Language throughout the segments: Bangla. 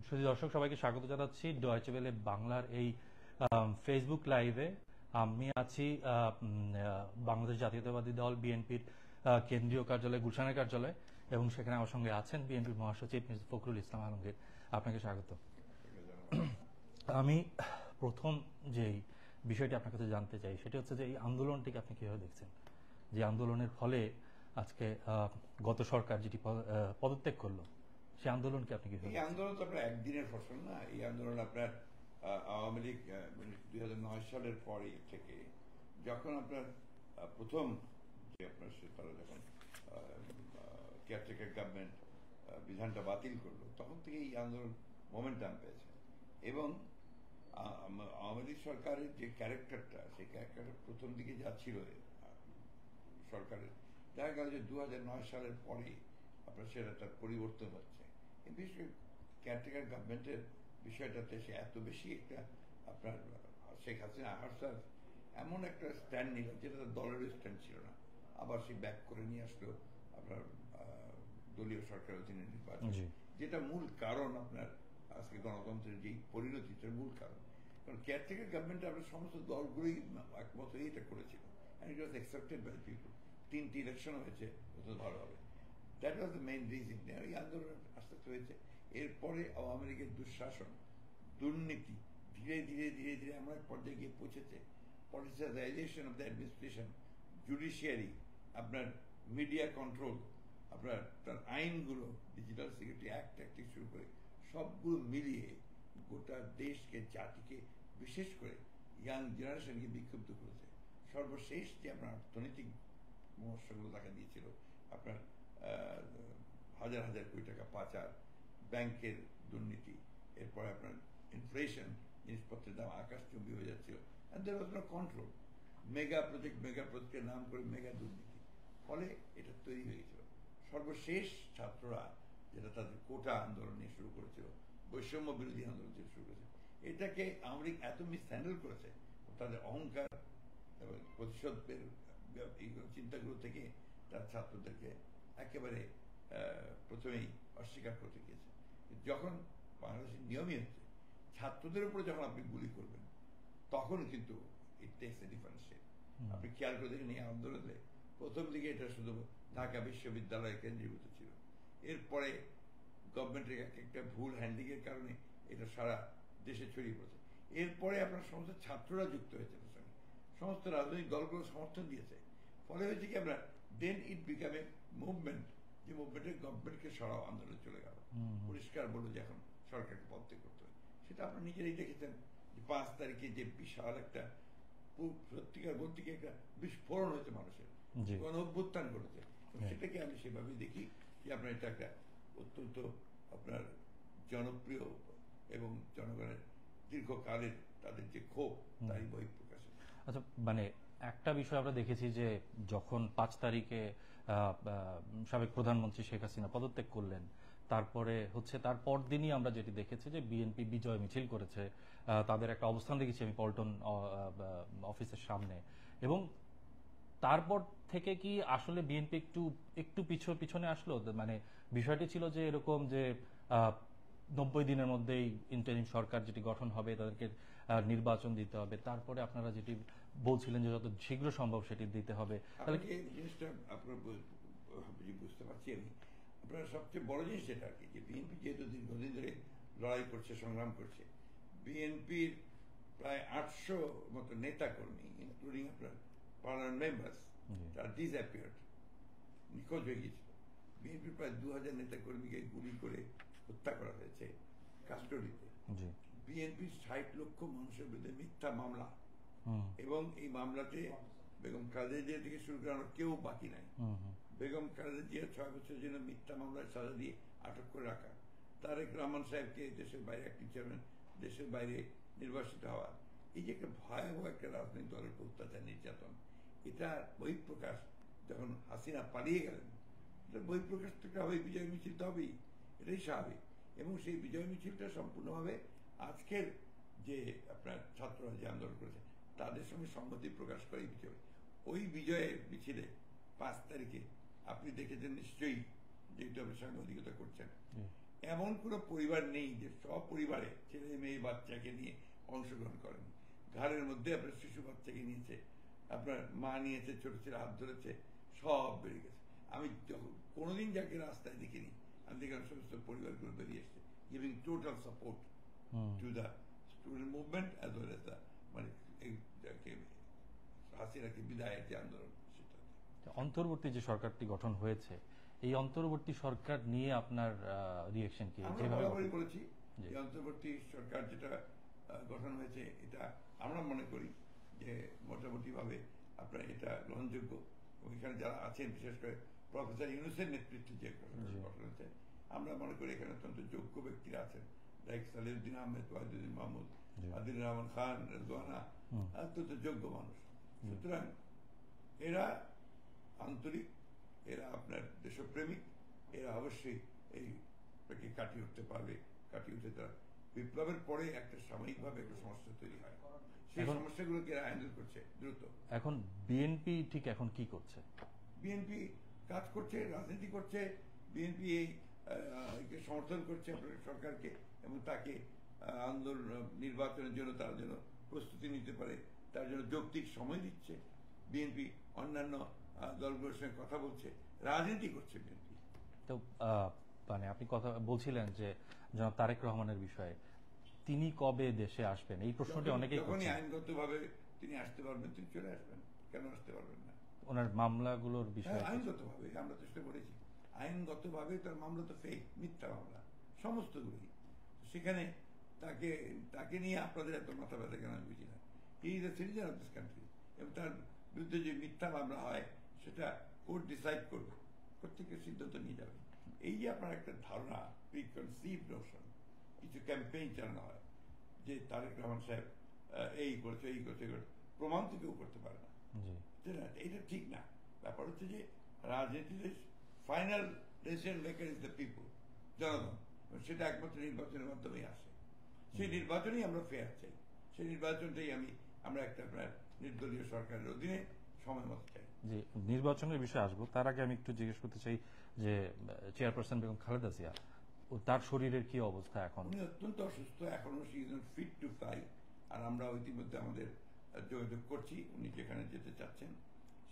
শুধু দর্শক সবাইকে স্বাগত জানাচ্ছি ডয়েচে ওয়েলে বাংলার এই ফেসবুক লাইভে। আমি আছি বাংলাদেশ জাতীয়তাবাদী দল বিএনপির কেন্দ্রীয় কার্যালয় গুলশানের কার্যালয়, এবং সেখানে আমার সঙ্গে আছেন বিএনপির মহাসচিব মির্জা ফখরুল ইসলাম আলমগীর। আপনাকে স্বাগত। আমি প্রথম যেই বিষয়টি আপনার কাছে জানতে চাই সেটি হচ্ছে যে এই আন্দোলনটিকে আপনি কিভাবে দেখছেন, যে আন্দোলনের ফলে আজকে গত সরকার যেটি পদত্যাগ করলো, সেই আন্দোলনকে আপনি কিভাবে? এই আন্দোলন তো আপনার একদিনের ফসল না। এই আন্দোলন আপনার আওয়ামী লীগ 2009 সালের পরে থেকে, যখন আপনার প্রথম যে আপনার তারা যখন কেয়ারটেকার গভর্নমেন্ট বিধানটা বাতিল করলো, তখন থেকে এই আন্দোলন মোমেন্টাম পেয়েছে। এবং আওয়ামী লীগ সরকারের যে ক্যারেক্টারটা, সেই ক্যারেক্টারটা প্রথম দিকে যা ছিল সরকারের, দেখা গেল যে 2009 সালের পরে আপনার সেটা তার পরিবর্তন হচ্ছে। বিশেষ করে কেয়ারটেকার গভর্নমেন্টের বিষয়টাতে সে এত বেশি একটা আপনার শেখ হাসিনা আহসার এমন একটা স্ট্যান্ড নিল যেটা তার দলের স্ট্যান্ড ছিল না। আবার সে ব্যাক করে নিয়ে আসলো আপনার দলীয় সরকারের অধীনে নির্বাচন, যেটা মূল কারণ আপনার আজকে গণতন্ত্রের যেই পরিণতিটার মূল কারণ। কারণ কেয়ারটেকার গভর্নমেন্ট আপনার সমস্ত দলগুলোই একমতই এটা করেছিল, and it was accepted by the people। 3টি ইলেকশন হয়েছে, অত ভালো হবে। That was the main reason. এই আন্দোলন আস্তে আস্তে হয়েছে। এরপরে আওয়ামী লীগের দুঃশাসন, দুর্নীতি ধীরে ধীরে ধীরে ধীরে এমন এক পর্যায়ে গিয়ে পৌঁছেছে। Politicisation of the administration, judiciary, আপনার মিডিয়া কন্ট্রোল, আপনার তার আইনগুলো, ডিজিটাল সিকিউরিটি অ্যাক্ট থেকে শুরু করে সবগুলো মিলিয়ে গোটা দেশকে, জাতিকে, বিশেষ করে ইয়াং জেনারেশনকে বিক্ষুব্ধ করেছে। সর্বশেষ যে আপনার অর্থনৈতিক সমস্যাগুলো দেখা দিয়েছিল, আপনার হাজার হাজার কোটি টাকা পাচার, ব্যাংকের দুর্নীতি, এরপরে আপনার ইনফ্লেশন, জিনিসপত্রের দাম আকাশচুম্বী হয়ে যাচ্ছিল, and there was no control. Mega প্রজেক্টের নাম করে মেগা দুর্নীতি, ফলে এটা তৈরি হয়ে গেছিল। সর্বশেষ ছাত্ররা যেটা তাদের কোটা আন্দোলন নিয়ে শুরু করেছিল, বৈষম্য বিরোধী আন্দোলন থেকে শুরু করেছে, এটাকে আওয়ামী লীগ এত মিসহ্যান্ডেল করেছে। তাদের অহংকার এবং প্রতিশোধের এই চিন্তাগুলো থেকে তার ছাত্রদেরকে একেবারে প্রথমেই অস্বীকার করতে গিয়েছে। যখন বাংলাদেশের নিয়মই হচ্ছে ছাত্রদের উপরে যখন আপনি গুলি করবেন, তখন কিন্তু ইট টেকস এ ডিফারেন্ট শেপ। আপনি খেয়াল করে দেখেন এই আন্দোলনে প্রথম দিকে এটা শুধু ঢাকা বিশ্ববিদ্যালয়ে কেন্দ্রীভূত ছিল। এরপরে গভর্নমেন্টের একটা ভুল হ্যান্ডলিংয়ের কারণে এটা সারা দেশে ছড়িয়ে পড়েছে। এরপরে আপনার সমস্ত ছাত্ররা যুক্ত হয়েছে তার সঙ্গে, সমস্ত রাজনৈতিক দলগুলো সমর্থন দিয়েছে। ফলে হয়েছে কি আপনার দেন ইট বিকাম এ মুভমেন্ট, যে মুভমেন্টের গভর্নমেন্টকে সরাও আন্দোলনে চলে গেল। পরিষ্কার বললো যে এখন সরকারকে পদত্যাগ করতে হবে। সেটা আপনার নিজেরাই দেখেছেন যে 5 তারিখে যে বিশাল একটা সত্যিকার বলতে কি একটা বিস্ফোরণ হয়েছে মানুষের, কোন অভ্যুত্থান করেছে। সেটাকে আমি সেভাবেই দেখি যে আপনার এটা একটা অত্যন্ত আপনার জনপ্রিয় এবং জনগণের দীর্ঘকালের তাদের যে ক্ষোভ, তাই বহিঃপ্রকাশ। আচ্ছা, মানে একটা বিষয় আমরা দেখেছি যে যখন 5 তারিখে সাবেক প্রধানমন্ত্রী শেখ হাসিনা পদত্যাগ করলেন, তারপরে হচ্ছে তার পরদিনই আমরা যেটি দেখেছি যে বিএনপি বিজয় মিছিল করেছে। তাদের একটা অবস্থান দেখেছি আমি পল্টন অফিসের সামনে। এবং তারপর থেকে কি আসলে বিএনপি একটু পিছনে আসলো? মানে বিষয়টি ছিল যে এরকম যে 90 দিনের মধ্যেই ইন্টারিম সরকার যেটি গঠন হবে, তাদেরকে নির্বাচন দিতে হবে, তারপরে আপনারা যেটি বলছিলেন যে যত শীঘ্র সম্ভব সেটি দিতে হবে। তাহলে এই জিনিসটা আপনার বুঝতে পারছি আমি। আপনার সবচেয়ে বড় জিনিস যেটা আর কি, যে বিএনপি যেহেতু দীর্ঘদিন ধরে লড়াই করছে, সংগ্রাম করছে, বিএনপির প্রায় 800 মতো নেতা কর্মী, ইনক্লুডিং আপনার পার্লামেন্ট মেম্বার্স, তারা ডিসঅ্যাপিয়ার্ড, নিখোঁজ হয়ে গিয়েছিল। বিএনপির প্রায় 2000 নেতা কর্মীকে গুলি করে হত্যা করা হয়েছে কাস্টডিতে। বিএনপির 60 লক্ষ মানুষের বিরুদ্ধে মিথ্যা মামলা, এবং এই মামলাতে বেগম খালেদা জিয়া থেকে শুরু করে আমরা কেউ বাকি নাই। বেগম খালেদা জিয়া 6 বছরের জন্য মিথ্যা মামলায় সাজা দিয়ে আটক করে রাখা, তারেক রহমান সাহেবকে দেশের বাইরে অ্যাক্টিং চেয়ারম্যান, দেশের বাইরে নির্বাসিত হওয়া, এই যে একটা ভয়াবহ একটা রাজনৈতিক দলের অত্যাচার, নির্যাতন, এটা বহিঃপ্রকাশ যখন হাসিনা পালিয়ে গেলেন, এটা বহিঃপ্রকাশ থেকে হবে, বিজয় মিছিল তো হবেই, এটাই স্বাভাবিক। এবং সেই বিজয় মিছিলটা সম্পূর্ণভাবে আজকের যে আপনার ছাত্ররা যে আন্দোলন করেছে তাদের সঙ্গে সংহতি প্রকাশ করে বিজয়। ওই বিজয়ের মিছিলে 5 তারিখে আপনি দেখেছেন নিশ্চয়ই, যেহেতু আপনি সাংবাদিকতা করছেন, এমন কোনো পরিবার নেই যে সব পরিবারে ছেলে মেয়ে বাচ্চাকে নিয়ে অংশগ্রহণ করেন। ঘরের মধ্যে আপনার শিশু বাচ্চাকে নিয়েছে, আপনার মা নিয়েছে, ছোট ছেলে হাত ধরেছে, সব বেরিয়ে গেছে। আমি যখন কোনোদিন যাকে রাস্তায় দেখিনি, আমি দেখলাম সমস্ত পরিবারগুলো বেরিয়ে এসছে, giving total support to the student movement as well as the মানে হাসিনাকে বিদায়ের যে আন্দোলন সেটা। অন্তর্বর্তী যে সরকারটি গঠন হয়েছে, এই অন্তর্বর্তী সরকার নিয়ে আপনার রিয়েকশন কি? আমরা বরাবরই বলেছি যে অন্তর্বর্তী সরকার যেটা গঠন হয়েছে, এটা আমরা মনে করি যে মোটামুটি ভাবে আপনার এটা গ্রহণযোগ্য। এখানে যারা আছেন, বিশেষ করে প্রফেসর ইউনূসের নেতৃত্বে যে গঠন হয়েছে, আমরা মনে করি এখানে অত্যন্ত যোগ্য ব্যক্তিরা আছেন, লাইক সালেউদ্দিন আহমেদ, ওয়াহিদুদ্দিন মাহমুদ, আদিল রহমান খান, রেজওয়ানা, অত্যন্ত যোগ্য মানুষ। সুতরাং এরা আন্তরিক, এরা আপনার দেশপ্রেমিক, এরা অবশ্যই এই কাটিয়ে উঠতে পারবে। কাটিয়ে উঠে তারা বিপ্লবের পরে একটা সাময়িকভাবে একটা সমস্যা তৈরি হয়, সেই সমস্যাগুলোকে এরা হ্যান্ডেল করছে দ্রুত। এখন বিএনপি ঠিক এখন কি করছে? বিএনপি কাজ করছে, রাজনীতি করছে। বিএনপি এই সমর্থন করছে সরকারকে, এবং তাকে আন্দোলন নির্বাচনের জন্য তারা যেন প্রস্তুতি নিতে পারে তার জন্য যৌক্তিক সময় দিচ্ছে। বিএনপি অন্যান্য দলগুলোর সঙ্গে কথা বলছে, রাজনীতি করছে বিএনপি। তো মানে আপনি কথা বলছিলেন যে জনাব তারেক রহমানের বিষয়ে, তিনি কবে দেশে আসবেন, এই প্রশ্নটি অনেকেই করছেন। যখনই আইনগতভাবে তিনি আসতে পারবেন, তিনি চলে আসবেন, কেন আসতে পারবেন না? ওনার মামলাগুলোর বিষয়ে আইনগতভাবে আমরা চেষ্টা করেছি, আইনগতভাবে তার মামলা তো ফেক, মিথ্যা মামলা সমস্তগুলি। সেখানে তাকে নিয়ে আপনাদের এত মাথা ব্যথা কেন আমি বুঝি না। He is a citizen of this country, এবং তার বিরুদ্ধে যে মিথ্যা মামলা হয় সেটা কোর্ট ডিসাইড করবে, প্রত্যেকের সিদ্ধান্ত নিয়ে যাবে। এই যে আপনার একটা ধারণা, প্রিকনসিভ নোশন, কিছু ক্যাম্পেইন চালানো হয় যে তারেক রহমান সাহেব এই করছে, এই করছে, প্রমাণ তো কেউ করতে পারে না। এটা ঠিক না। ব্যাপার হচ্ছে যে রাজনীতিতে final decision maker is the people, জনগণ। সেটা একমাত্র নির্বাচনের মাধ্যমেই আসে। সেই নির্বাচনেই আমরা ফেয়ার চাই, সেই নির্বাচনটাই আমরা একটা নির্দলীয় সরকারের অধীনে সময় মতো চাই। জি, নির্বাচনের বিষয়ে আসবো, তার আগে আমি একটু জিজ্ঞেস করতে চাই যে চেয়ারপারসন বেগম খালেদা জিয়া, তার শরীরের কি অবস্থা এখন? উনি অত্যন্ত অসুস্থ, এখনো she is not fit to fly. আর আমরা ইতিমধ্যে আমাদের যোগাযোগ করছি, উনি যেখানে যেতে চাচ্ছেন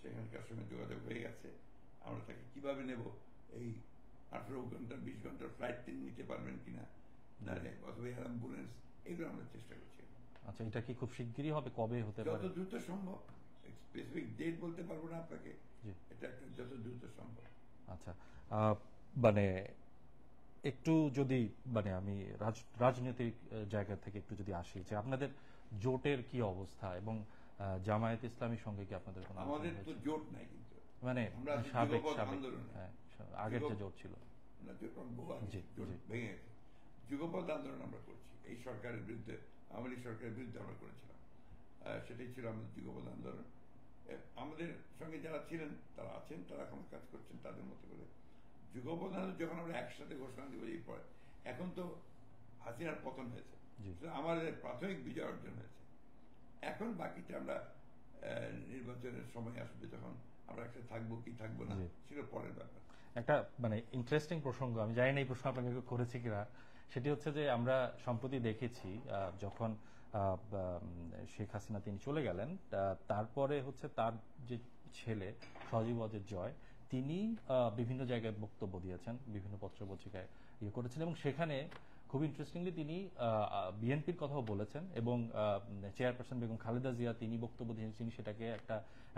সেখানকার সঙ্গে যোগাযোগ হয়ে গেছে। আমরা তাকে কিভাবে নেব, এই 18 ঘন্টা 20 ঘন্টার ফ্লাইট তিনি নিতে পারবেন কিনা, অথবা অ্যাম্বুলেন্স, এগুলো আমরা চেষ্টা করছি। আচ্ছা, এটা কি খুব শিগগিরই হবে? কবে হতে পারে? যত দ্রুত সম্ভব, স্পেসিফিক ডেট বলতে পারবো না আপনাকে, এটা একটা যত দ্রুত সম্ভব। আচ্ছা, মানে একটু যদি মানে আমি রাজনৈতিক জায়গা থেকে একটু যদি আসি, যে আপনাদের জোটের কি অবস্থা, এবং জামায়াত ইসলামীর সঙ্গে কি আপনাদের কোনো? আমাদের তো জোট নাই, কিন্তু মানে সাবেক হ্যাঁ, আগের যে জোট ছিল ভেঙে গেছে। যুগপৎ আন্দোলন আমরা করছি এই সরকারের বিরুদ্ধে, আওয়ামী লীগ সরকারের বিরুদ্ধে আমরা করেছিলাম, সেটাই ছিল আমাদের যুগপৎ আন্দোলন। আমাদের সঙ্গে যারা ছিলেন তারা আছেন, তারা এখন কাজ করছেন তাদের মতো করে। যুগপৎ আন্দোলন যখন আমরা একসাথে ঘোষণা দিব এই পরে, এখন তো হাসিনার পতন হয়েছে, আমাদের প্রাথমিক বিজয় অর্জন হয়েছে। এখন বাকিটা আমরা নির্বাচনের সময় আসবে, যখন আমরা একসাথে থাকবো কি থাকবো না সেটা পরের ব্যাপার। একটা মানে ইন্টারেস্টিং প্রসঙ্গ, আমি জানি না এই প্রশ্ন আপনাকে করেছি কিনা, সেটি হচ্ছে যে আমরা সম্প্রতি দেখেছি যখন শেখ হাসিনা তিনি চলে গেলেন, তারপরে হচ্ছে তার যে ছেলে সজীব ওয়াজেদ জয়, তিনি বিভিন্ন জায়গায় বক্তব্য দিয়েছেন, বিভিন্ন পত্র পত্রিকায় করেছেন, এবং সেখানে খুব ইন্টারেস্টিংলি তিনি বিএনপির কথাও বলেছেন, এবং চেয়ারপারসন বেগম খালেদা জিয়া তিনি বক্তব্য দিয়েছেন, তিনি সেটাকে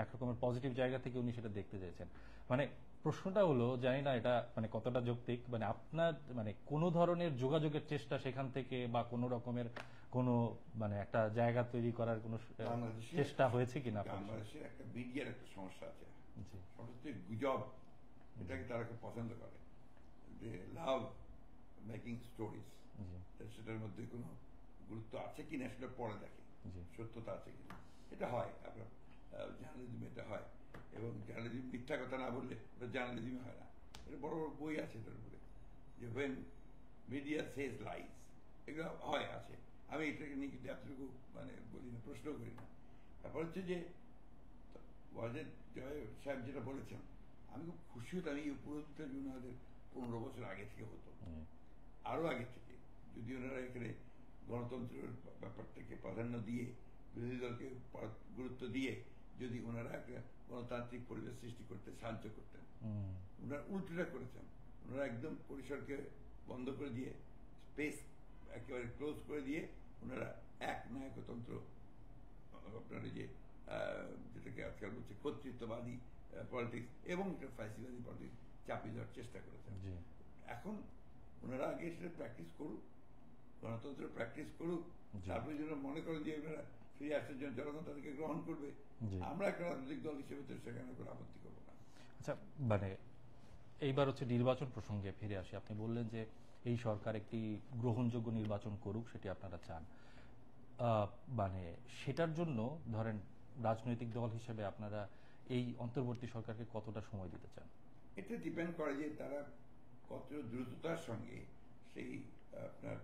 এক রকমের পজিটিভ জায়গা থেকে উনি সেটা দেখতে চেয়েছেন। মানে প্রশ্নটা হলো, জানি না এটা মানে কতটা যৌক্তিক, মানে আপনার মানে কোনো ধরনের যোগাযোগের চেষ্টা সেখান থেকে, বা কোনো রকমের কোনো মানে একটা জায়গা তৈরি করার কোনো চেষ্টা হয়েছে কিনা? বাংলাদেশের একটা মিডিয়ার একটা সমস্যা আছে, গুজব, এটাকে তারা খুব পছন্দ করে, যে লাভ মেকিং স্টোরিজ, সেটার মধ্যে কোনো গুরুত্ব আছে কিনা সেটা পরে দেখে, সত্যতা আছে কিনা। এটা হয় আপনার জার্নালিজম, এটা হয়, এবং জার্নালিজম মিথ্যা কথা না বললে ওটা জার্নালিজমই হয় না। এটা বড় বড় বই আছে এটার উপরে, যে ওয়েন মিডিয়া সেজ লাইজ, এগুলো হয়, আছে। আমি এটাকে নিয়ে কিন্তু এতটুকু মানে বলি না, প্রশ্ন করি না। তারপর হচ্ছে যে ওয়াজেদ জয় সাহেব যেটা বলেছেন, আমি খুব খুশি হতাম। এই উপরোধটা আমাদের 15 বছর আগে থেকে হতো, আরো আগে থেকে যদি ওনারা এখানে গণতন্ত্রের ব্যাপারটাকে প্রাধান্য দিয়ে বিরোধী দলকে গুরুত্ব দিয়ে যদি ওনারা একটা গণতান্ত্রিক পরিবেশ সৃষ্টি করতে সাহায্য করতেন, ওনারা উল্টোটা করেছেন। ওনারা একদম পরিসরকে বন্ধ করে দিয়ে, স্পেস একেবারে ক্লোজ করে দিয়ে ওনারা এক নায়কতন্ত্র, আপনার যে যেটাকে আজকাল বলছে কর্তৃত্ববাদী পলিটিক্স এবং একটা ফ্যাসিবাদী পলিটিক্স চাপিয়ে দেওয়ার চেষ্টা করেছেন। এখন ওনারা আগে সেটা প্র্যাকটিস করুক, গণতন্ত্রের প্র্যাকটিস করুক, তারপরে যেন মনে করেন যে ওনারা ফিরে আসার জন্য জনগণ তাদেরকে গ্রহণ করবে, আমরা একটা রাজনৈতিক দল হিসেবে তো সেখানে কোনো আপত্তি করবো না। আচ্ছা, মানে এইবার হচ্ছে নির্বাচন প্রসঙ্গে ফিরে আসি। আপনি বললেন যে এই সরকার একটি গ্রহণযোগ্য নির্বাচন করুক, সেটি আপনারা চান। মানে সেটার জন্য ধরেন রাজনৈতিক দল হিসেবে আপনারা এই অন্তর্বর্তী সরকারকে কতটা সময় দিতে চান? এটা ডিপেন্ড করে যে তারা কত দ্রুততার সঙ্গে সেই আপনার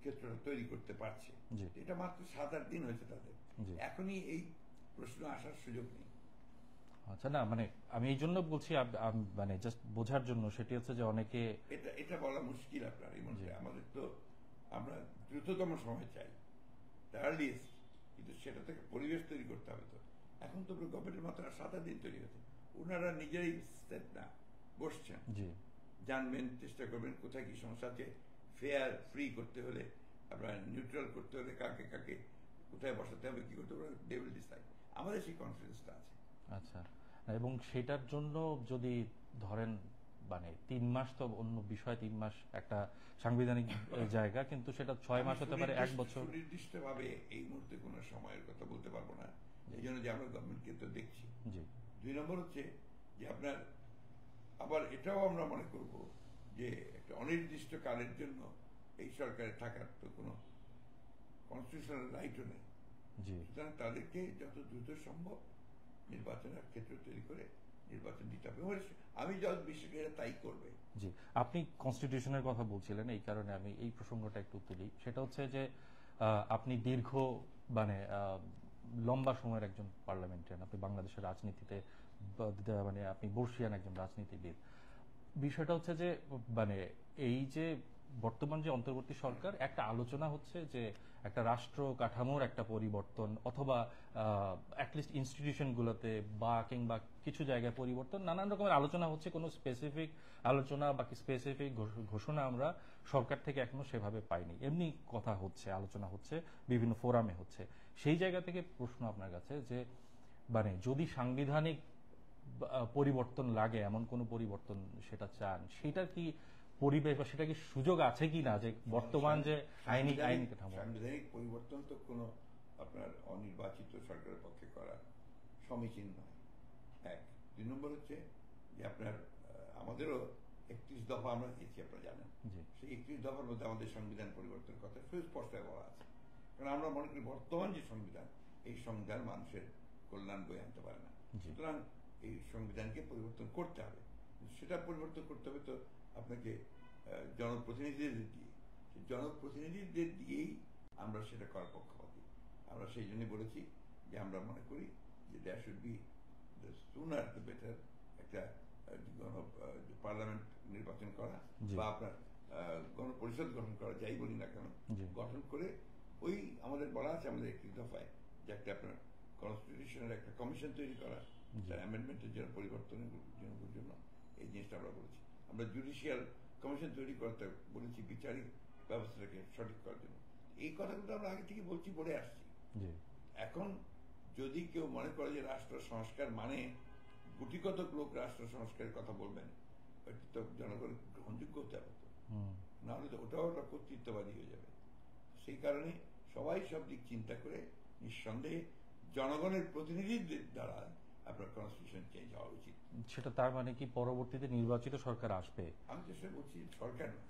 ক্ষেত্রটা তৈরি করতে পারছে। এটা মাত্র 7-8 দিন হয়েছে তাদের, এখনই এই প্রশ্ন আসার সুযোগ নেই। আচ্ছা, না মানে আমি এই জন্য বলছি, মানে জাস্ট বোঝার জন্য, সেটি হচ্ছে যে অনেকে এটা বলা মুশকিল আপনার এই মধ্যে। আমাদের তো আমরা দ্রুততম সময় চাই, আর্লিয়েস্ট, কিন্তু সেটা থেকে পরিবেশ তৈরি করতে হবে। তো এখন তো গভর্নমেন্টের মাত্র 7-8 দিন তৈরি হয়েছে, ওনারা নিজেরাই সেট না বসছেন, জানবেন, চেষ্টা করবেন কোথায় কি সমস্যা আছে, ফেয়ার ফ্রি করতে হলে, আপনার নিউট্রাল করতে হলে কাকে কাকে কোথায় বসাতে হবে, কি করতে হবে, দে উইল ডিসাইড। আমাদের সেই কনফিডেন্সটা আছে। আচ্ছা, এবং সেটার জন্য যদি ধরেন মানে 3 মাস তো অন্য বিষয়, 3 মাস একটা সাংবিধানিক জায়গা, কিন্তু সেটা 6 মাস হতে পারে, 1 বছর। সুনির্দিষ্ট ভাবে এই মুহূর্তে কোনো সময়ের কথা বলতে পারবো না, এই জন্য যে আমরা গভর্নমেন্টকে তো দেখছি। 2 নম্বর হচ্ছে যে আপনার আবার এটাও আমরা মনে করব যে একটা অনির্দিষ্ট কালের জন্য এই সরকারে থাকার তো কোনো কনস্টিটিউশনাল রাইটও নেই। সুতরাং তাদেরকে যত দ্রুত সম্ভব নির্বাচনের ক্ষেত্র তৈরি করে নির্বাচন দিতে হবে। আমি যত বিশ্বাস করি তাই করবে। জি, আপনি কনস্টিটিউশনের কথা বলছিলেন, এই কারণে আমি এই প্রসঙ্গটা একটু তুলি। সেটা হচ্ছে যে আপনি দীর্ঘ মানে লম্বা সময়ের একজন পার্লামেন্টারিয়ান, আপনি বাংলাদেশের রাজনীতিতে মানে আপনি বর্ষিয়ান একজন রাজনীতিবিদ। বিষয়টা হচ্ছে যে মানে এই যে বর্তমান যে অন্তর্বর্তী সরকার, একটা আলোচনা হচ্ছে যে একটা রাষ্ট্র কাঠামোর একটা পরিবর্তন, অথবা অ্যাটলিস্ট ইনস্টিটিউশনগুলোতে বা কিংবা কিছু জায়গায় পরিবর্তন, নানান রকমের আলোচনা হচ্ছে। কোনো স্পেসিফিক আলোচনা বা স্পেসিফিক ঘোষণা আমরা সরকার থেকে এখনো সেভাবে পাইনি। এমনি কথা হচ্ছে, আলোচনা হচ্ছে, বিভিন্ন ফোরামে হচ্ছে। সেই জায়গা থেকে প্রশ্ন আপনার কাছে যে মানে যদি সাংবিধানিক পরিবর্তন লাগে, এমন কোন পরিবর্তন সেটা চান, সেটা কি পরিবেশ বা সেটা কি সুযোগ আছে কি না, যে বর্তমান যে আইনি কাঠামো? সাংবিধানিক পরিবর্তন তো কোনো আপনার অনির্বাচিত সরকারের পক্ষে করা সমীচীন নয়, 1। 2 নম্বর হচ্ছে যে আপনার আমাদেরও 31 দফা আমরা দিয়েছি, আপনারা জানেন। সেই 31 দফার মধ্যে আমাদের সংবিধান পরিবর্তনের কথা সুস্পষ্ট বলা আছে। কারণ আমরা মনে করি বর্তমান যে সংবিধান, এই সংবিধান মানুষের কল্যাণ বয়ে আনতে পারে না। সুতরাং এই সংবিধানকে পরিবর্তন করতে হবে। সেটা পরিবর্তন করতে হবে তো আপনাকে জনপ্রতিনিধিদের দিয়ে, জনপ্রতিনিধিদের দিয়েই আমরা সেটা করার পক্ষপাতী। আমরা সেই জন্যই বলেছি যে আমরা মনে করি যে that should be the sooner the better, একটা পার্লামেন্ট নির্বাচন করা বা আপনার গণপরিষদ গঠন করা, যাই বলি না কেন, গঠন করে ওই আমাদের বলা আছে আমাদের 31 দফায় যে একটা আপনার কনস্টিটিউশনের একটা কমিশন তৈরি করা, তার অ্যামেন্ডমেন্টের জন্য, পরিবর্তনের জন্য। এই জিনিসটা আমরা বলেছি। আমরা জুডিশিয়াল কমিশন তৈরি করতে বলেছি, বিচারিক ব্যবস্থাটাকে সঠিক করার জন্য। এই কথাগুলো আমরা আগে থেকে বলছি, বলে আসছি। এখন যদি কেউ মনে করে যে রাষ্ট্র সংস্কার মানে গুটিগত লোক রাষ্ট্র সংস্কারের কথা বলবেন, ওইটা তো জনগণ গ্রহণযোগ্য হতে হবে, তো নাহলে তো ওটাও একটা কর্তৃত্ববাদী হয়ে যাবে। সেই কারণে সবাই সব দিক চিন্তা করে নিঃসন্দেহে জনগণের প্রতিনিধিদের দ্বারা আপনার কনস্টিটিউশন চেঞ্জ হওয়া উচিত। সেটা তার মানে কি পরবর্তীতে নির্বাচিত সরকার আসবে? আমি চেষ্টা বলছি সরকার না,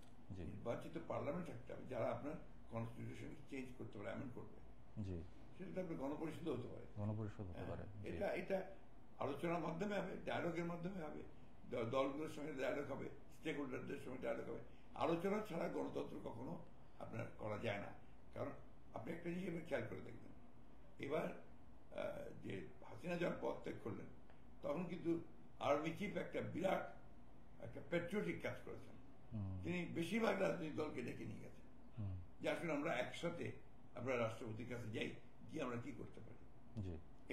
নির্বাচিত পার্লামেন্ট থাকতে হবে যারা আপনার কনস্টিটিউশন চেঞ্জ করতে পারে, এমন করবে। সেটা আপনার গণপরিষদ হতে পারে, গণপরিষদ হতে পারে। এটা আলোচনার মাধ্যমে হবে, ডায়ালগের মাধ্যমে হবে, দলগুলোর সঙ্গে ডায়ালগ হবে, স্টেক হোল্ডারদের সঙ্গে ডায়ালগ হবে। আলোচনা ছাড়া গণতন্ত্র কখনো আপনার করা যায় না। কারণ আপনি একটা জিনিস খেয়াল করে দেখবেন, এবার যে হাসিনা যখন পদ ত্যাগ করলেন, তখন কিন্তু আর্মি চিফ একটা বিরাট একটা প্যাট্রিয়টিক কাজ করেছেন। তিনি বেশিরভাগ রাজনৈতিক দলকে ডেকে নিয়ে গেছেন যে আসলে আমরা একসাথে আমরা রাষ্ট্রপতির কাছে যাই, গিয়ে আমরা কি করতে পারি।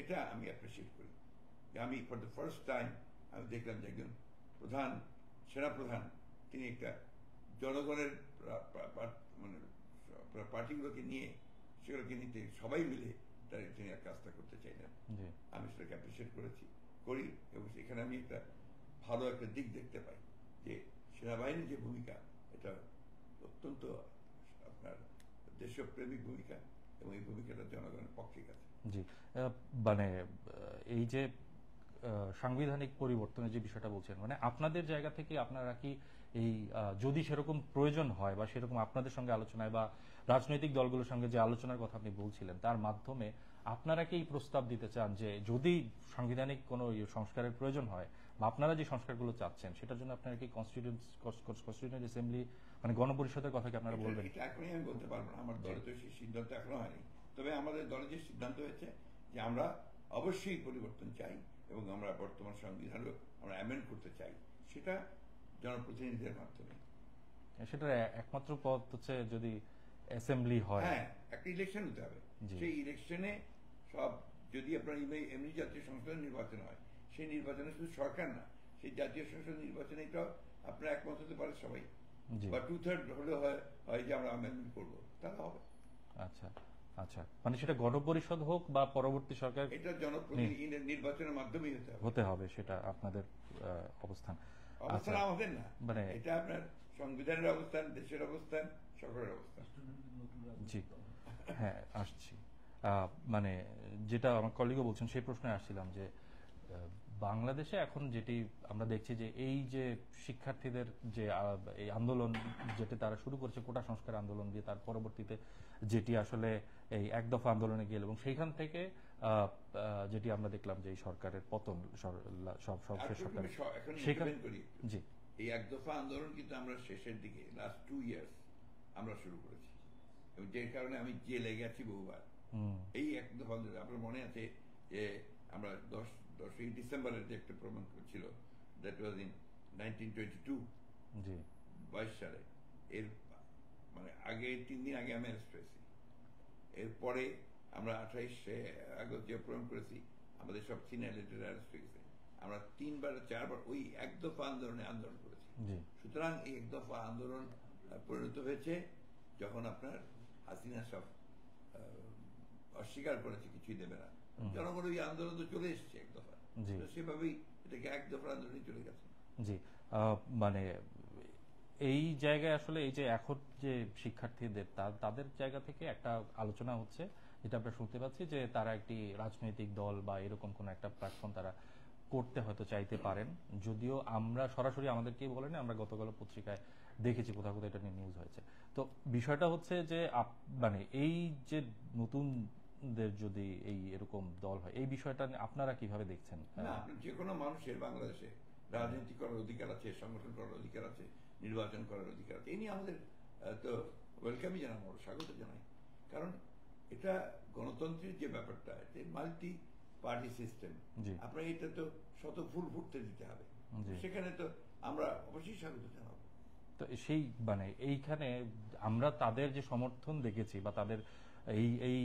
এটা আমি অ্যাপ্রিসিয়েট করি যে আমি ফর দ্য ফার্স্ট টাইম আমি দেখলাম যে একজন প্রধান সেনাপ্রধান তিনি একটা জনগণের মানে পার্টিগুলোকে নিয়ে সেগুলোকে নিতে সবাই মিলে তিনি এক কাজটা করতে চাইলেন। আমি সেটাকে অ্যাপ্রিসিয়েট করি এবং এখানে আমি একটা ভালো একটা দিক দেখতে পাই যে সেনাবাহিনীর যে ভূমিকা এটা অত্যন্ত আপনার দেশপ্রেমিক ভূমিকা এবং এই ভূমিকাটা জনগণের পক্ষে গেছে। জি, মানে এই যে সাংবিধানিক পরিবর্তনের যে বিষয়টা বলছেন, মানে আপনাদের জায়গা থেকে আপনারা কি এই যদি সেরকম প্রয়োজন হয় বা সেরকম আপনাদের সঙ্গে আলোচনায় বা রাজনৈতিক দলগুলোর সঙ্গে যে আলোচনার কথা আপনি বলছিলেন তার মাধ্যমে আপনারা কি এই প্রস্তাব দিতে চান যে যদি সাংবিধানিক কোনো সংস্কারের প্রয়োজন হয় বা আপনারা যে সংস্কারগুলো চাচ্ছেন সেটার জন্য আপনারা কি কনস্টিটিউয়েন্ট অ্যাসেম্বলি মানে গণপরিষদের কথা কি আপনারা বলবেন? এটা এখনই আমি বলতে পারবো না, আমার দলে তো সেই সিদ্ধান্ত এখনো হয়নি। তবে আমাদের দলে যে সিদ্ধান্ত হয়েছে যে আমরা অবশ্যই পরিবর্তন চাই এবং আমরা বর্তমান সংবিধানও আমরা অ্যামেন্ড করতে চাই, সেটা জনপ্রতিনিধিদের মাধ্যমে। সেটার একমাত্র পথ হচ্ছে যদি অ্যাসেম্বলি হয়। হ্যাঁ, একটা ইলেকশন হতে হবে। সেই ইলেকশনে সব যদি আপনার এমনি জাতীয় সংসদ নির্বাচন হয়, সেই নির্বাচনে শুধু সরকার না, সেই জাতীয় সংসদ নির্বাচনে এটাও আপনার একমত হতে পারে সবাই, বা 2/3 হলে হয় যে আমরা অ্যামেন্ডমেন্ট করবো, তাহলে হবে। আচ্ছা আচ্ছা, মানে সেটা গণপরিষদ হোক বা পরবর্তী সরকার, এটা জনপ্রতিনিধি নির্বাচনের মাধ্যমেই হতে হবে সেটা আপনাদের অবস্থান। আমাদের না, মানে এটা আপনার সংবিধানের অবস্থান, দেশের অবস্থান, সরকারের অবস্থান। জি হ্যাঁ, আসছি মানে যেটা আমার কলিগও বলছেন সেই প্রশ্নে আসছিলাম যে বাংলাদেশে এখন যেটি আমরা দেখছি যে এই যে শিক্ষার্থীদের যে এই আন্দোলন যেটি তারা শুরু করেছে কোটা সংস্কার আন্দোলন দিয়ে, তার পরবর্তীতে যেটি আসলে এই এক দফা আন্দোলনে গেল এবং সেইখান থেকে যেটি আমরা দেখলাম যে এই সরকারের পতন, সব সরকার সেখানে জি এই এক দফা আন্দোলন কিন্তু আমরা শেষের দিকে লাস্ট 2 ইয়ার্স আমরা শুরু করেছি এবং যে কারণে আমি জেলে গেছি বহুবার। এই এক দফা আন্দোলন আপনার মনে আছে যে আমরা 10ই ডিসেম্বরের যে একটা প্রমাণ ছিল, দ্যাট ওয়াজ ইন 1922 22 সালে। এর মানে আগে 3 দিন আগে আমি অ্যারেস্ট হয়েছি। এরপরে আমরা 28 আগস্ট যে প্রমাণ করেছি আমাদের সব সিনিয়র লিডার অ্যারেস্ট হয়ে গেছে। আমরা 3-4বার ওই এক দফা আন্দোলন করেছি। সুতরাং এই এক দফা আন্দোলন পরিণত হয়েছে যখন আপনার হাসিনা সব অস্বীকার করেছে, কিছুই দেবে না, জনগণ ওই আন্দোলন তো চলে এসেছে এক দফা, সেভাবেই এটাকে এক দফা আন্দোলনে চলে গেছে। জি, মানে এই জায়গায় আসলে এই যে এখন যে শিক্ষার্থীদের তাদের জায়গা থেকে একটা আলোচনা হচ্ছে যেটা আমরা শুনতে পাচ্ছি যে তারা একটি রাজনৈতিক দল বা এরকম কোন একটা প্ল্যাটফর্ম তারা করতে হয়তো চাইতে পারেন, যদিও আমরা সরাসরি আমাদেরকেই বলেন, আমরা গতকাল পত্রিকায় দেখেছি কোথাও কোথাও এটা নিয়ে নিউজ হয়েছে। তো বিষয়টা হচ্ছে যে মানে এই যে নতুনদের যদি এই এরকম দল হয়, এই বিষয়টা আপনারা কিভাবে দেখছেন? যে কোনো মানুষের বাংলাদেশে রাজনীতি করার অধিকার আছে, সংগঠন করার অধিকার আছে, নির্বাচন করার অধিকার আছে। এই নিয়ে আমাদের তো ওয়েলকামই জানাই, স্বাগত জানাই। কারণ এটা গণতন্ত্রের যে ব্যাপারটা, মাল্টি পার্টি সিস্টেম, আপনার এটা তো শত ফুল ফুটতে দিতে হবে, সেখানে তো আমরা অবশ্যই স্বাগত জানাবো। তো সেই মানে এইখানে আমরা তাদের যে সমর্থন দেখেছি বা তাদের এই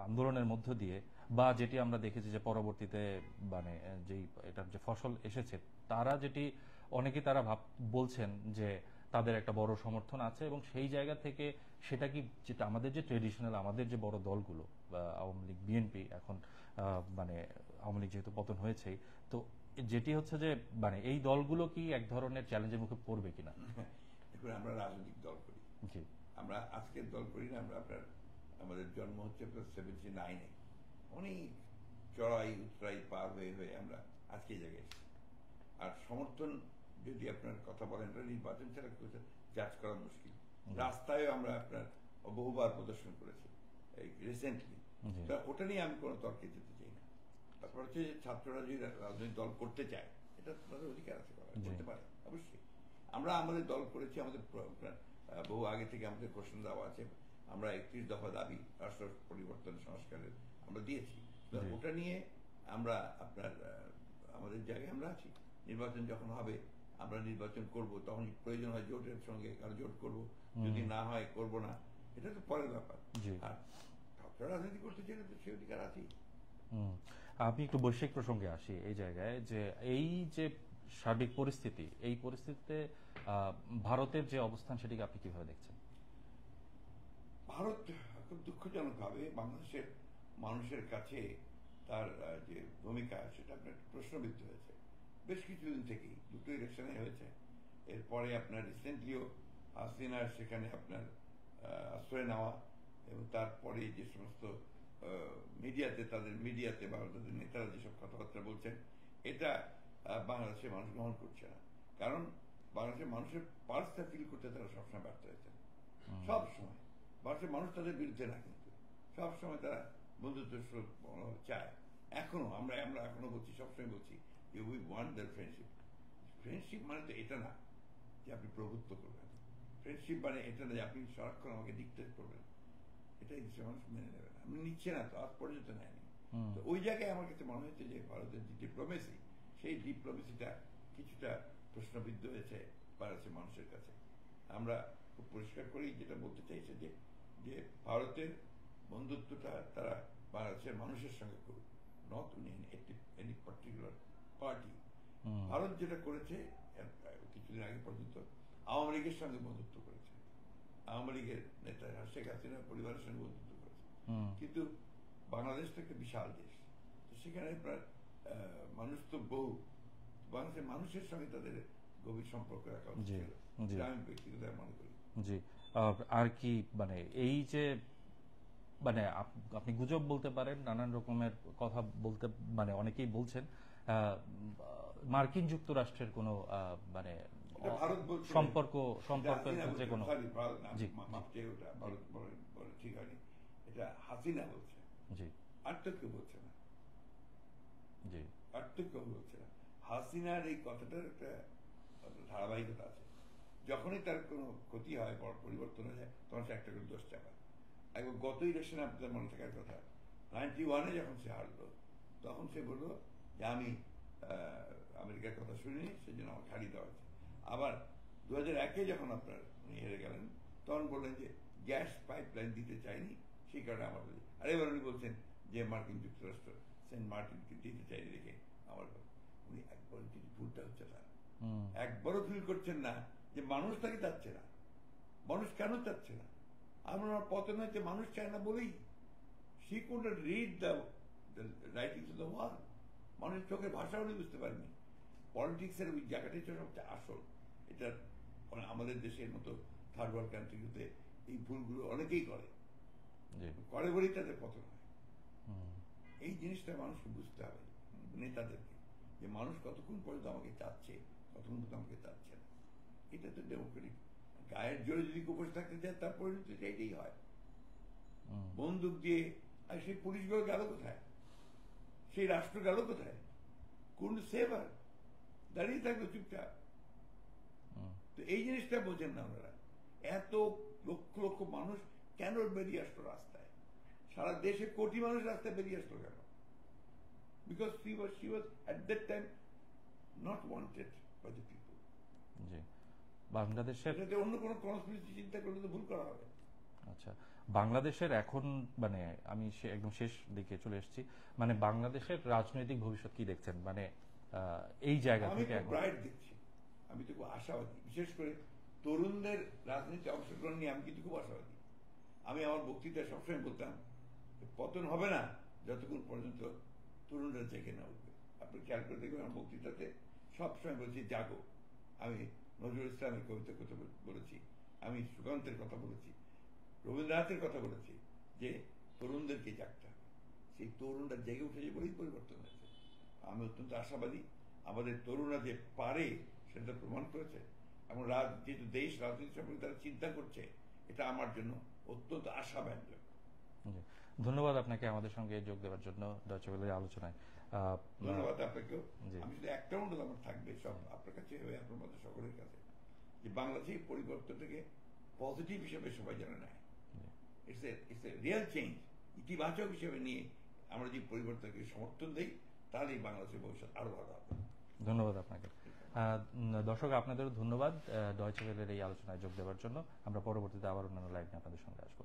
আন্দোলনের মধ্য দিয়ে বা যেটি আমরা দেখেছি যে পরবর্তীতে মানে যেই এটার যে ফসল এসেছে, তারা যেটি অনেকে তারা বলছেন যে তাদের একটা বড় সমর্থন আছে এবং সেই জায়গা থেকে সেটা কি যেটা আমাদের যে ট্রেডিশনাল আমাদের যে বড় দলগুলো আওয়ামী লীগ, বিএনপি, এখন মানে আওয়ামী লীগ যেহেতু পতন হয়েছেই, তো যেটি হচ্ছে যে মানে এই দলগুলো কি এক ধরনের চ্যালেঞ্জের মুখে পড়বে কিনা? দেখুন, আমরা রাজনৈতিক দল করি, আমরা আজকের দল করি না। আমরা আমাদের জন্ম হচ্ছে 79-এ, অনেক চড়াই উতরাই পার হয়ে আমরা আজকে জায়গায় এসেছি। আর সমর্থন যদি আপনার কথা বলেন, নির্বাচন ছাড়া জাজ করা মুশকিল। রাস্তায়ও আমরা আপনার বহুবার প্রদর্শন করেছি এই রিসেন্টলি, ওটা নিয়ে আমি কোনো তর্কে যেতে চাই না। তারপর হচ্ছে যে ছাত্ররা যদি রাজনৈতিক দল করতে চায়, এটা তাদের অধিকার আছে, করতে পারে অবশ্যই। আমরা আমাদের দল করেছি, আমাদের বহু আগে থেকে আমাদের প্রশ্ন দেওয়া আছে। আমরা 31 দফা দাবি রাষ্ট্র পরিবর্তন সংস্কারের আমরা দিয়েছি। ওটা নিয়ে আমরা আপনার আমাদের জায়গায় আমরা আছি। নির্বাচন যখন হবে আমরা নির্বাচন করব, তখন প্রয়োজন হয় জোটের সঙ্গে কারো জোট করব, যদি না হয় করব না, এটা তো পরের ব্যাপার। জি। আর ছাত্র রাজনীতি করতে চাইলে তো সে অধিকার আছেই। হুম। আমি একটু বৈশ্বিক প্রসঙ্গে আসি এই জায়গায়, যে এই যে সার্বিক পরিস্থিতি, এই পরিস্থিতিতে ভারতের যে অবস্থান সেটিকে আপনি কিভাবে দেখছেন? ভারত খুব দুঃখজনকভাবে বাংলাদেশের মানুষের কাছে তার যে ভূমিকা সেটা আপনার প্রশ্নবিদ্ধ হয়েছে বেশ কিছুদিন থেকেই। দুটো ইলেকশনে হয়েছে, এরপরে আপনার রিসেন্টলিও হাসিনার সেখানে আপনার আশ্রয় নেওয়া, এবং তারপরে যে সমস্ত মিডিয়াতে বা তাদের নেতারা যেসব কথাবার্তা বলছেন, এটা বাংলাদেশের মানুষ গ্রহণ করছে না। কারণ বাংলাদেশের মানুষের পার্সটা ফিল করতে তারা সবসময় ব্যর্থ হয়েছে। সব সময় ভারতের মানুষ তাদের বিরুদ্ধে না, কিন্তু সব সময় তারা বন্ধুত্ব চায়। এখনো আমরা এখনো বলছি, সবসময় বলছি যে we want the friendship. Friendship মানে তো এটা না যে আপনি প্রভুত্ব করবেন, ফ্রেন্ডশিপ মানে এটা না যে আপনি সারাক্ষণ আমাকে ডিকটেট করবেন। এটাই দেশের মানুষ মেনে নেবে না, আপনি নিচ্ছে না, তো আজ পর্যন্ত নেয়নি। তো ওই জায়গায় আমার কাছে মনে হয়েছে যে ভারতের যে ডিপ্লোমেসি, সেই ডিপ্লোমেসিটা কিছুটা প্রশ্নবিদ্ধ হয়েছে বাংলাদেশের মানুষের কাছে। আমরা খুব পরিষ্কার করেই যেটা বলতে চাইছে যে ভারতের বন্ধুত্বটা তারা বাংলাদেশের মানুষের সঙ্গে করুক, not any particular party. Bharat যেটা করেছে কিছুদিন আগে পর্যন্ত আওয়ামী লীগের সঙ্গে বন্ধুত্ব করেছে, আওয়ামী লীগের নেতা শেখ হাসিনার পরিবারের সঙ্গে বন্ধুত্ব করেছে। কিন্তু বাংলাদেশ তো একটা বিশাল দেশ, তো সেখানে প্রায় মানুষ তো বহু, বাংলাদেশের মানুষের সঙ্গে তাদের গভীর সম্পর্ক রাখা উচিত ছিল, এটা আমি ব্যক্তিগত মনে করি। জি। আর কি মানে এই যে মানে আপনি গুজব বলতে পারেন, নানান রকমের কথা বলতে, মানে অনেকেই বলছেন মার্কিন যুক্তরাষ্ট্রের কোনো মানে সম্পর্কের ক্ষেত্রে কোনো, জি ভারত বলে ঠিক হয়নি, এটা হাসিনা বলছে, জি আর তো কেউ বলছে না, জি আর তো কেউ বলছে না। হাসিনার এই কথাটার একটা ধারাবাহিকতা আছে, যখনই তার কোনো ক্ষতি হয়, বড় পরিবর্তন হয়ে যায়, তখন সে একটা করে দোষ চাপায়। একবার গত ইলেকশনে আপনাদের মনে থাকার কথা, 91-এ যখন সে হারলো, তখন সে বললো যে আমি আমেরিকার কথা শুনিনি, সেজন্য আমাকে হারিয়ে দেওয়া হয়েছে। আবার 2001-এ যখন আপনার উনি হেরে গেলেন, তখন বললেন যে গ্যাস পাইপলাইন দিতে চাইনি, সেই কারণে আমার বলি। আর এবার উনি বলছেন যে মার্কিন যুক্তরাষ্ট্র সেন্ট মার্টিনকে দিতে চাইনি দেখে আমার, উনি একবার ভুলটা হচ্ছে তার, একবারও ফিল করছেন না যে মানুষ তাকে চাচ্ছে না। মানুষ কেন চাচ্ছে না? আমরা পতন হচ্ছে মানুষ চায় না বলেই। She could not read the writings of the wall. মানুষের চোখের ভাষা উনি বুঝতে পারেনি। পলিটিক্সের ওই জায়গাটা হচ্ছে সবচেয়ে আসল। এটা আমাদের দেশের মতো থার্ড ওয়ার্ল্ড কান্ট্রিগুলোতে এই ভুলগুলো অনেকেই করে বলেই তাদের পতন হয়। এই জিনিসটা মানুষকে বুঝতে হবে, নেতাদেরকে, যে মানুষ কতক্ষণ পর্যন্ত আমাকে চাচ্ছে, কতক্ষণ পর্যন্ত আমাকে চাচ্ছে না। এটা তো ডেমোক্রেটিক। গায়ের জোরে যদি উপোস থাকতে চায়, তার পরিণতি এইটাই হয়। বন্দুক দিয়ে আর সেই পুলিশগুলো গেল কোথায়? সেই রাষ্ট্র গেল কোথায়? কোন সেভার দাঁড়িয়ে থাকবে চুপচাপ। তো এই জিনিসটা বোঝেন না ওনারা। এত লক্ষ লক্ষ মানুষ কেন বেরিয়ে আসলো রাস্তায়? সারা দেশে কোটি মানুষ রাস্তায় বেরিয়ে আসলো কেন? Because she was at that time not wanted by the people. জি। বাংলাদেশের অন্য কোনো কনস্পিরেসি চিন্তা করলে তো ভুল করা হবে। আচ্ছা, বাংলাদেশের এখন মানে আমি একদম শেষ দিকে চলে এসেছি, মানে বাংলাদেশের রাজনৈতিক ভবিষ্যৎ কি দেখছেন, মানে এই জায়গা থেকে? আমি ব্রাইট দেখছি, আমি তো খুব আশাবাদী, বিশেষ করে তরুণদের রাজনীতি অংশগ্রহণ নিয়ে আমি কিন্তু খুব আশাবাদী। আমি আমার বক্তৃতায় সবসময় বলতাম পতন হবে না যতক্ষণ পর্যন্ত তরুণরা জেগে না উঠবে। আপনি খেয়াল করে দেখবেন আমার বক্তৃতাতে সবসময় বলছি জাগো। আমি নজরুল ইসলামের কবিতার কথা বলেছি, আমি সুকান্তের কথা বলেছি, রবীন্দ্রনাথের কথা বলেছি, যে তরুণদেরকে জাগতে হবে। সেই তরুণরা জেগে উঠেছে বলেই পরিবর্তন হয়েছে। আমি অত্যন্ত আশাবাদী, আমাদের তরুণরা যে পারে সেটা প্রমাণ করেছে, এবং যেহেতু দেশ রাজনীতি সম্পর্কে তারা চিন্তা করছে, এটা আমার জন্য অত্যন্ত আশাব্যঞ্জক। ধন্যবাদ আপনাকে আমাদের সঙ্গে যোগ দেওয়ার জন্য ডয়চে ওয়েলের আলোচনায়। ধন্যবাদ আপনাকেও। আমি শুধু একটা অনুরোধ আমার থাকবে, সব আপনার কাছে, আপনার মধ্যে সকলের কাছে, যে বাংলাদেশে পরিবর্তনটাকে পজিটিভ হিসেবে সবাই যেন নেয়। ইটস এ রিয়েল চেঞ্জ, ইতিবাচক হিসেবে নিয়ে আমরা যে পরিবর্তনকে সমর্থন দিই, তাহলেই বাংলাদেশের ভবিষ্যৎ আরো ভালো হবে। ধন্যবাদ আপনাকে। দর্শক আপনাদেরও ধন্যবাদ ডয়চে ভেলের এই আলোচনায় যোগ দেওয়ার জন্য। আমরা পরবর্তীতে আবার অন্যান্য লাইভ নিয়ে আপনাদের সঙ্গে আসবো।